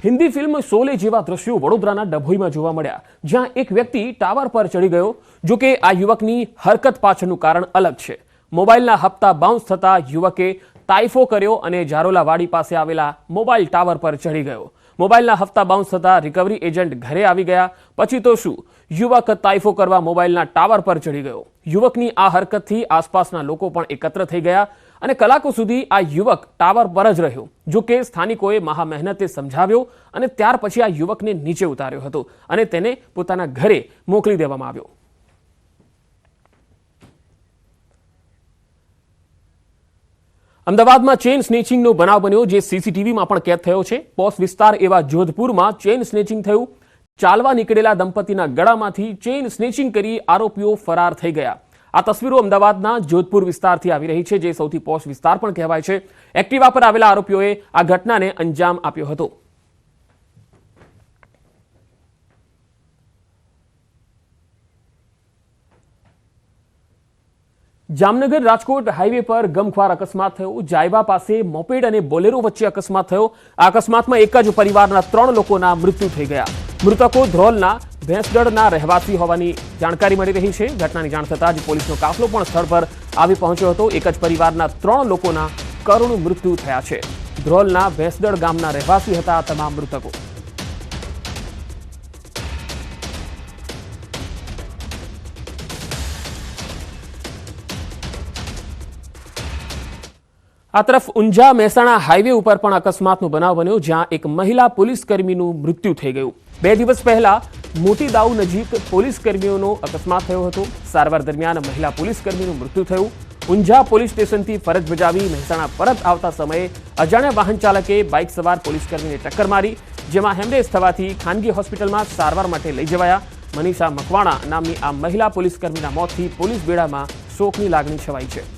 Hindi film Sholay जेवा दृश्यों वडोदराना डभोईमां जोवा मळ्या, ज्यां एक व्यक्ति टावर पर चढ़ी गयो। जो के आ युवकनी हरकत पाछळनुं कारण अलग छे। मोबाइलना हप्ता बाउंस थता युवके ताइफो कर्यो अने जारोलावाड़ी पासे आवेला मोबाइल टावर पर चढ़ी गयो। मोबाइलना हप्ता बाउंस थता रिकवरी एजंट घरे आवी गया। पछी तो शुं, युवक ताइफो करवा मोबाइलना टावर पर चढ़ी गयो। युवकनी आ हरकतथी आसपासना लोको पण एकत्र थई गया અને કલાકો સુધી આ યુવક ટાવર પર જ રહ્યો। જો કે સ્થાનિકોએ મહા મહેનતે સમજાવ્યો અને ત્યાર પછી આ યુવકને નીચે ઉતાર્યો હતો અને તેને પોતાના ઘરે મોકલી દેવામાં આવ્યો। અમદાવાદમાં ચેઇન સ્નેચિંગનો બનાવ બન્યો, જે સીસીટીવીમાં પણ કેદ થયો છે। પોશ વિસ્તાર એવા જોધપુરમાં ચેઇન સ્નેચિંગ થયું। ચાલવા નીકળેલા દંપતીના ગળામાંથી ચેઇન સ્નેચિંગ કરી આરોપીઓ ફરાર થઈ ગયા। આ તસવીરો અમદાવાદના જોધપુર વિસ્તારથી આવી રહી છે, જે સૌથી પોશ વિસ્તાર પણ કહેવાય છે। એક્ટિવા પર આવેલા આરોપીઓએ આ ઘટનાને અંજામ આપ્યો હતો। જામનગર રાજકોટ હાઈવે પર ગમખ્વાર અકસ્માત થયો। જાયવા પાસે મોપેડ અને બોલેરો વચ્ચે અકસ્માત થયો। આ અકસ્માતમાં એક જ પરિવારના 3 લોકોના મૃત્યુ થઈ ગયા। મૃતકો ધ્રોલના ભેંસદડના રહેવાસી હોવાની જાણકારી મળી રહી છે। ઘટનાની જાણ થતાં જ પોલીસનો કાફલો પણ સ્થળ પર આવી પહોંચ્યો હતો। એક જ પરિવારના 3 લોકોના કરુણ મૃત્યુ થયા છે। ધ્રોલના ભેંસદડ ગામના રહેવાસી હતા આ તમામ મૃતકો। આ તરફ ઊંઝા મહેસાણા હાઈવે ઉપર પણ અકસ્માતનો બનાવ બન્યો, જ્યાં એક મહિલા પોલીસ કર્મીનું મૃત્યુ થઈ ગયું। 2 દિવસ પહેલા મોટી દાઉ નજીક પોલીસ કર્મીઓનો અકસ્માત થયો હતો। સારવાર દરમિયાન મહિલા પોલીસ કર્મીનું મૃત્યુ થયું। ઊંઝા પોલીસ સ્ટેશનથી ફરજ બજાવી મહેસાણા પરત આવતા સમયે અજાણ્યા વાહન ચાલકે બાઇક સવાર પોલીસ કર્મીને ટક્કર મારી, જેમાં હેમરેજ થવાથી ખાનગી હોસ્પિટલમાં સારવાર માટે લઈ જવાયા। મનીષા મકવાણા નામની આ મહિલા પોલીસ કર્મીના મોતથી પોલીસ બેડામાં શોકની લાગણી છવાઈ છે।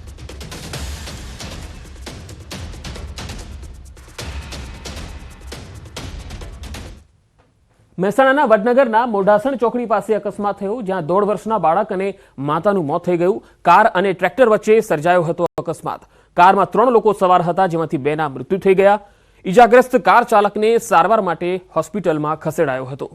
મહેસાણાના વડનગરના મોઢાસણ ચોકડી પાસે અકસ્માત થયો, જ્યાં 1.5 વર્ષના બાળક અને માતાનું મોત થઈ ગયું। કાર અને ટ્રેક્ટર વચ્ચે સર્જાયો હતો અકસ્માત। કારમાં 3 લોકો સવાર હતા, જેમાંથી 2ના મૃત્યુ થઈ ગયા। ઈજાગ્રસ્ત કાર ચાલકને સારવાર માટે હોસ્પિટલમાં ખસેડાયો હતો।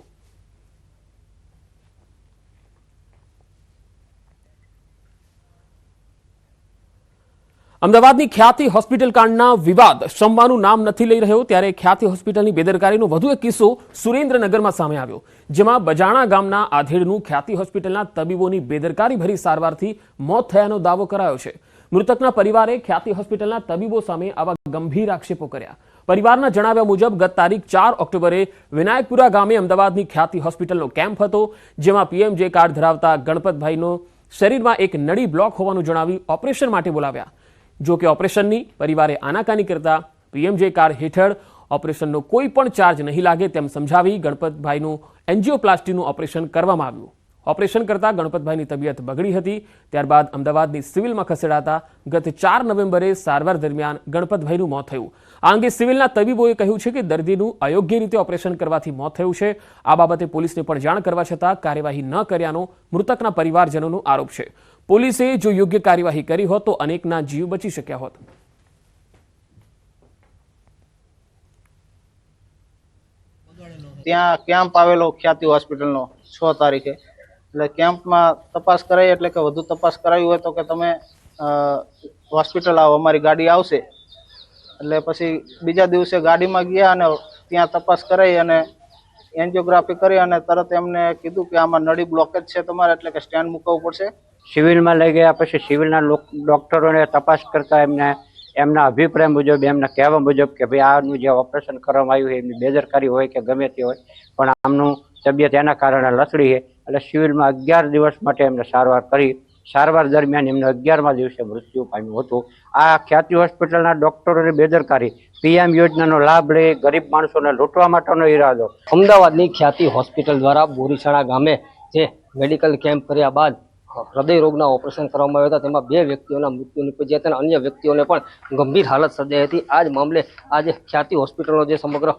અમદાવાદની ખ્યાતિ હોસ્પિટલ કાંડના વિવાદ શમવાનું નામ નથી લઈ રહ્યો, ત્યારે ખ્યાતિ હોસ્પિટલની બેદરકારીનો વધુ એક કિસ્સો સુરેન્દ્રનગરમાં સામે આવ્યો, જેમાં બજાણા ગામના આધેડનું ખ્યાતિ હોસ્પિટલના તબીબોની બેદરકારી ભરી સારવારથી મોત થયાનો દાવો કરાયો છે। મૃતકના પરિવારે ખ્યાતિ હોસ્પિટલના તબીબો સામે આવા ગંભીર આક્ષેપો કર્યા। પરિવારના જણાવ્યા મુજબ ગત તારીખ 4 ઓક્ટોબરે વિનાયકપુરા ગામે અમદાવાદની ખ્યાતિ હોસ્પિટલનો કેમ્પ હતો, જેમાં પીએમજે કાર્ડ ધરાવતા ગણપતભાઈનો શરીરમાં એક નળી બ્લોક હોવાનું જણાવી ઓપરેશન માટે બોલાવ્યા। જો કે ઓપરેશનની પરિવારે આનાકાની કરતા પીએમજે કાર્ડ હેઠળ ઓપરેશનનો કોઈ પણ ચાર્જ નહીં લાગે તેમ સમજાવી ગણપતભાઈનું એન્જિયોપ્લાસ્ટીનું ઓપરેશન કરવામાં આવ્યું। ઓપરેશન કરતા ગણપતભાઈની તબિયત બગડી હતી। ત્યારબાદ અમદાવાદની સિવિલમાં ખસેડાતા ગત 4 નવેમ્બરે સારવાર દરમિયાન ગણપતભાઈનું મોત થયું। આ અંગે સિવિલના તબીબોએ કહ્યું છે કે દર્દીનું અયોગ્ય રીતે ઓપરેશન કરવાથી મોત થયું છે। આ બાબતે પોલીસને પણ જાણ કરવા છતાં કાર્યવાહી ન કર્યાનો મૃતકના પરિવારજનોનો આરોપ છે। પોલીસે જો યોગ્ય કાર્યવાહી કરી હોત તો અનેકના જીવ બચી શક્યા હોત। ત્યાં કેમ્પ આવેલો ખ્યાતિ હોસ્પિટલનો 6 તારીખે, એટલે કેમ્પમાં તપાસ કરાઈ, એટલે કે વધુ તપાસ કરાવી હોય તો કે તમે હોસ્પિટલ આવો, અમારી ગાડી આવશે। એટલે પછી બીજા દિવસે ગાડીમાં ગયા અને ત્યાં તપાસ કરાઈ અને એન્જિયોગ્રાફી કરી અને તરત એમને કીધું કે આમાં નળી બ્લોકેજ છે તમારે, એટલે કે સ્ટેન્ડ મૂકવું પડશે। સિવિલમાં લઈ ગયા પછી સિવિલના ડોક્ટરોને તપાસ કરતા એમના અભિપ્રાય મુજબ, એમના કહેવા મુજબ કે ભાઈ આનું જે ઓપરેશન કરવામાં આવ્યું છે એમની બેદરકારી હોય કે ગમે તે હોય, પણ આમનું તબિયત એના કારણે લથડી છે, એટલે સિવિલમાં 11 દિવસ માટે એમને સારવાર કરી। સારવાર દરમિયાન એમને 11મા દિવસે મૃત્યુ પામ્યું હતું। આ ખ્યાતિ હોસ્પિટલના ડોક્ટરોની બેદરકારી, પીએમ યોજનાનો લાભ લઈ ગરીબ માણસોને લૂંટવા માટેનો ઈરાદો। અમદાવાદની ખ્યાતિ હોસ્પિટલ દ્વારા બોરીસાણા ગામે જે મેડિકલ કેમ્પ કર્યા બાદ હૃદય રોગના ઓપરેશન કરવામાં આવ્યા હતા, તેમાં 2 વ્યક્તિઓના મૃત્યુ નિપજ્યા હતા અને અન્ય વ્યક્તિઓને પણ ગંભીર હાલત સર્જાઈ હતી. આ જ મામલે આજે ખ્યાતિ હોસ્પિટલનો જે સમગ્ર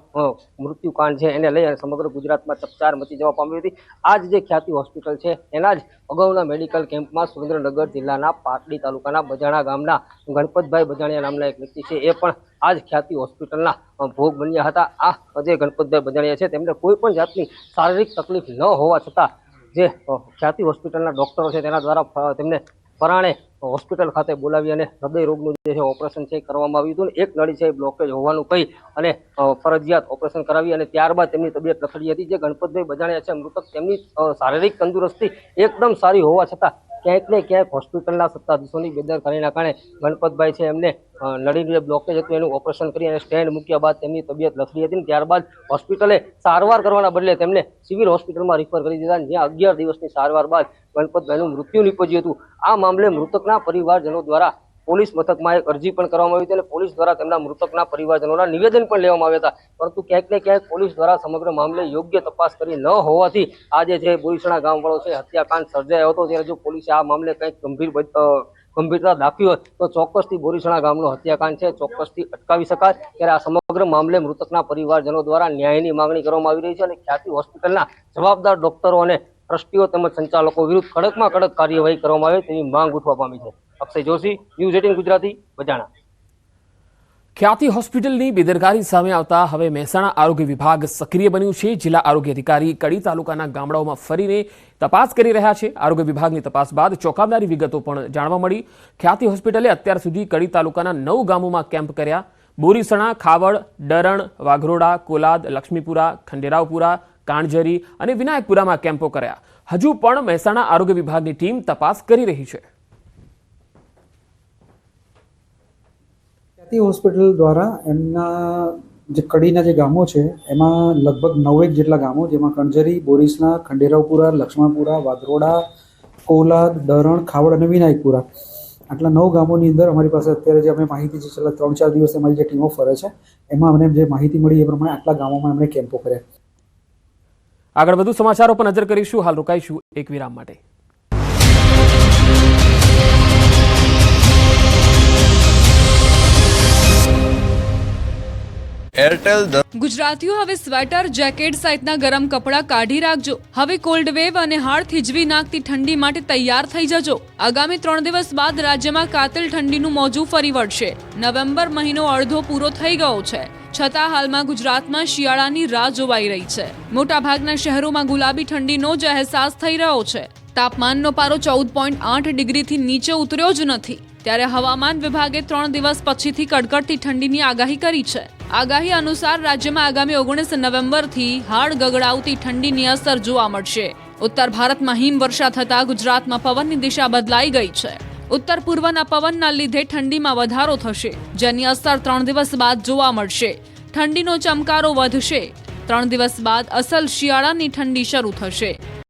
મૃત્યુકાંડ છે એને લઈ અને સમગ્ર ગુજરાતમાં ચકચાર મચી જવા પામી હતી. આ જ જે ખ્યાતિ હોસ્પિટલ છે એના જ અગાઉના મેડિકલ કેમ્પમાં સુરેન્દ્રનગર જિલ્લાના પાટડી તાલુકાના બજાણા ગામના ગણપતભાઈ બજાણિયા નામના એક વ્યક્તિ છે એ પણ આ જ ખ્યાતિ હોસ્પિટલના ભોગ બન્યા હતા. આ જે ગણપતભાઈ બજાણિયા છે તેમને કોઈ પણ જાતની શારીરિક તકલીફ ન હોવા છતાં જે ખ્યાતિ હોસ્પિટલના ડોક્ટરો છે તેના દ્વારા તેમને પરાણે હોસ્પિટલ ખાતે બોલાવી અને હૃદય રોગનું જે છે ઓપરેશન છે કરવામાં આવ્યું હતું. એક નળી છે બ્લોકેજ હોવાનું કહી અને ફરજિયાત ઓપરેશન કરાવી અને ત્યારબાદ તેમની તબિયત લથડી હતી. જે ગણપતભાઈ બજાણિયા છે મૃતક, તેમની શારીરિક તંદુરસ્તી એકદમ સારી હોવા છતાં ક્યાંક ને ક્યાંક હોસ્પિટલના સત્તાધીશોની બેદરકારીના કારણે ગણપતભાઈ છે એમને નળીનું જે બ્લોકેજ હતું એનું ઓપરેશન કરી અને સ્ટેન્ડ મૂક્યા બાદ તેમની તબિયત લથડી હતી. ત્યારબાદ હોસ્પિટલે સારવાર કરવાના બદલે તેમને સિવિલ હોસ્પિટલમાં રિફર કરી દીધા, જ્યાં 11 દિવસની સારવાર બાદ ગણપતભાઈનું મૃત્યુ નીપજ્યું હતું. આ મામલે મૃતકના પરિવારજનો દ્વારા પોલીસ મથકમાં એક અરજી પણ કરવામાં આવી હતી અને પોલીસ દ્વારા તેમના મૃતકના પરિવારજનોના નિવેદન પણ લેવામાં આવ્યા હતા. પરંતુ ક્યાંક ને ક્યાંક પોલીસ દ્વારા સમગ્ર મામલે યોગ્ય તપાસ કરી ન હોવાથી આજે જે બોરીસણા ગામવાળો છે હત્યાકાંડ સર્જાયો હતો, ત્યારે જો પોલીસે આ મામલે કંઈક ગંભીરતા દાખવી હોત તો ચોક્કસથી બોરીસણા ગામનો હત્યાકાંડ છે ચોક્કસથી અટકાવી શકાય. ત્યારે આ સમગ્ર મામલે મૃતકના પરિવારજનો દ્વારા ન્યાયની માંગણી કરવામાં આવી રહી છે અને ખ્યાતિ હોસ્પિટલના જવાબદાર ડોક્ટરો અને ટ્રસ્ટીઓ તેમજ સંચાલકો વિરુદ્ધ કડકમાં કડક કાર્યવાહી કરવામાં આવે તેવી માંગ ઉઠવા પામી છે. અક્ષય જોશી, ન્યૂઝ 18 ગુજરાતી, બજાણા. ખ્યાતિ હોસ્પિટલની બેદરકારી સામે આવતા હવે મહેસાણા આરોગ્ય વિભાગ સક્રિય બન્યું છે. જિલ્લા આરોગ્ય અધિકારી કડી તાલુકાના ગામડાઓમાં ફરીને તપાસ કરી રહ્યા છે. આરોગ્ય વિભાગની તપાસ બાદ ચોંકાવનારી વિગતો પણ જાણવા મળી. ખ્યાતિ હોસ્પિટલે અત્યાર સુધી કડી તાલુકાના 9 ગામોમાં કેમ્પ કર્યા. બોરીસણા, ખાવડ, ડરણ, વાઘરોડા, કોલાદ, લક્ષ્મીપુરા, ખંડેરાવપુરા, કાણજરી અને વિનાયકપુરામાં કેમ્પો કર્યા. હજુ પણ મહેસાણા આરોગ્ય વિભાગની ટીમ તપાસ કરી રહી છે. ખ્યાતિ હોસ્પિટલ દ્વારા એમના જે કડીના જે ગામો છે એમાં લગભગ 9 જેટલા ગામો, જેમાં કણજરી, બોરીસણા, ખંડેરાવપુરા, લક્ષ્મણપુરા, વાઘરોડા, કોલાદ, ડરણ, ખાવડ અને વિનાયકપુરા, આટલા 9 ગામોની અંદર અમારી પાસે અત્યારે જે અમે માહિતી છે છેલ્લા 3-4 દિવસ અમારી જે ટીમો ફરે છે એમાં અમને જે માહિતી મળી એ પ્રમાણે આટલા ગામોમાં એમણે કેમ્પો કર્યા. આગળ વધુ સમાચારો પર નજર કરીશું. હાલ રોકાઈશું એક વિરામ માટે. ગુજરાતીઓ હવે સ્વેટર, જેકેટ સહિતના ગરમ કપડાં કાઢી રાખજો. હવે કોલ્ડ વેવ અને હાડ થીજવી નાખતી ઠંડી માટે તૈયાર થઈ જજો. આગામી 3 દિવસ બાદ રાજ્યમાં કાતિલ ઠંડીનું મોજું ફરી વળશે. નવેમ્બર મહિનો અડધો પૂરો થઈ ગયો છે, છતાં હાલમાં ગુજરાતમાં શિયાળાની રાહ જોવાઈ રહી છે. મોટાભાગના શહેરોમાં ગુલાબી ઠંડીનો જ અહેસાસ થઈ રહ્યો છે. તાપમાનનો પારો 14.8 ડિગ્રીથી નીચે ઉતર્યો જ નથી. ત્યારે હવામાન વિભાગે 3 દિવસ પછીથી કડકડતી ઠંડીની આગાહી કરી છે. આગાહી અનુસાર રાજ્યમાં આગામી 19 નવેમ્બરથી હાડ ગગડાવતી ઠંડીની અસર જોવા મળશે. ઉત્તર ભારતમાં હિમવર્ષા થતા ગુજરાતમાં પવનની દિશા બદલાઈ ગઈ છે. ઉત્તર પૂર્વના પવનના લીધે ઠંડીમાં વધારો થશે, જેની અસર 3 દિવસ બાદ જોવા મળશે. ઠંડીનો ચમકારો વધશે. 3 દિવસ બાદ અસલ શિયાળાની ઠંડી શરૂ થશે.